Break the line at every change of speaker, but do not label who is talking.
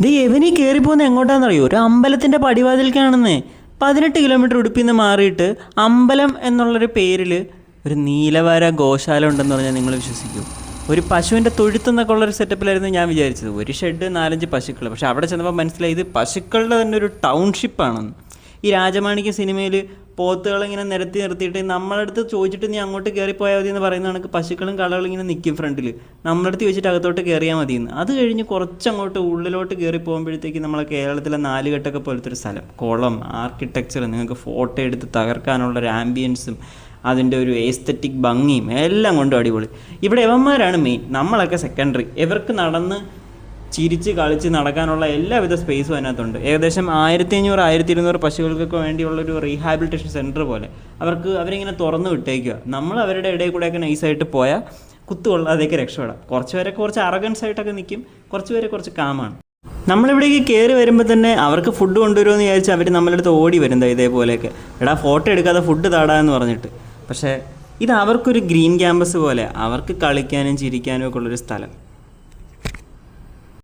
ഇത് എവനി കയറിപ്പോകുന്നത് എങ്ങോട്ടാണെന്നറിയോ? ഒരു അമ്പലത്തിൻ്റെ പടിവാതിൽക്കാണെന്ന്. 18 കിലോമീറ്റർ ഉടുപ്പിൽ നിന്ന് മാറിയിട്ട് അമ്പലം എന്നുള്ളൊരു പേരിൽ ഒരു നീലവാര ഗോശാല ഉണ്ടെന്ന് പറഞ്ഞാൽ നിങ്ങൾ വിശ്വസിക്കൂ? ഒരു പശുവിൻ്റെ തൊഴുത്തെന്നൊക്കെ ഉള്ളൊരു സെറ്റപ്പിലായിരുന്നു ഞാൻ വിചാരിച്ചത്. ഒരു ഷെഡ് 4-5 പശുക്കൾ. പക്ഷേ അവിടെ ചെന്നപ്പോൾ മനസ്സിലായി ഇത് പശുക്കളുടെ തന്നെ ഒരു ടൗൺഷിപ്പാണെന്ന്. ഈ രാജമാണിക്യ സിനിമയിൽ പോത്തുകളിങ്ങനെ നിരത്തി നിർത്തിയിട്ട് നമ്മളടുത്ത് ചോദിച്ചിട്ട് നീ അങ്ങോട്ട് കയറിപ്പോയാൽ മതി എന്ന് പറയുന്ന കണക്ക് പശുക്കളും കളകളും ഇങ്ങനെ നിൽക്കും ഫ്രണ്ടിൽ. നമ്മളടുത്ത് ചോദിച്ചിട്ട് അകത്തോട്ട് കയറിയാൽ മതിയെന്ന്. അത് കഴിഞ്ഞ് കുറച്ചങ്ങോട്ട് ഉള്ളിലോട്ട് കയറി പോകുമ്പോഴത്തേക്ക് നമ്മളെ കേരളത്തിലെ നാലുകെട്ടൊക്കെ പോലത്തെ ഒരു സ്ഥലം, കുളം, ആർക്കിടെക്ചർ, നിങ്ങൾക്ക് ഫോട്ടോ എടുത്ത് തകർക്കാനുള്ളൊരു ആംബിയൻസും അതിൻ്റെ ഒരു എസ്തെറ്റിക് ഭംഗിയും എല്ലാം കൊണ്ടും അടിപൊളി. ഇവിടെ യവന്മാരാണ് മെയിൻ, നമ്മളൊക്കെ സെക്കൻഡറി. ഇവർക്ക് നടന്ന് ചിരിച്ച് കളിച്ച് നടക്കാനുള്ള എല്ലാവിധ സ്പേസും അതിനകത്തുണ്ട്. ഏകദേശം 1500-1200 പശുക്കൾക്കൊക്കെ വേണ്ടിയുള്ളൊരു റീഹാബിലിറ്റേഷൻ സെൻറ്റർ പോലെ അവരിങ്ങനെ തുറന്ന് വിട്ടേക്കുക. നമ്മൾ അവരുടെ ഇടയിൽ കൂടെയൊക്കെ നൈസായിട്ട് പോയാൽ കുത്തുകൊള്ളാതെയൊക്കെ രക്ഷപ്പെടാം. കുറച്ച് പേരൊക്കെ കുറച്ച് അറഗൻസ് ആയിട്ടൊക്കെ നിൽക്കും, കുറച്ച് പേരെ കുറച്ച് കാമാണ്. നമ്മളിവിടേക്ക് കയറി വരുമ്പോൾ തന്നെ അവർക്ക് ഫുഡ് കൊണ്ടുവരുമെന്ന് വിചാരിച്ച് അവർ നമ്മളടുത്ത് ഓടി വരുന്നത് ഇതേപോലെയൊക്കെ, എടാ ഫോട്ടോ എടുക്കാതെ ഫുഡ് താടാ എന്ന് പറഞ്ഞിട്ട്. പക്ഷേ ഇത് അവർക്കൊരു ഗ്രീൻ ക്യാമ്പസ് പോലെ, അവർക്ക് കളിക്കാനും ചിരിക്കാനും ഒക്കെ ഉള്ളൊരു സ്ഥലം.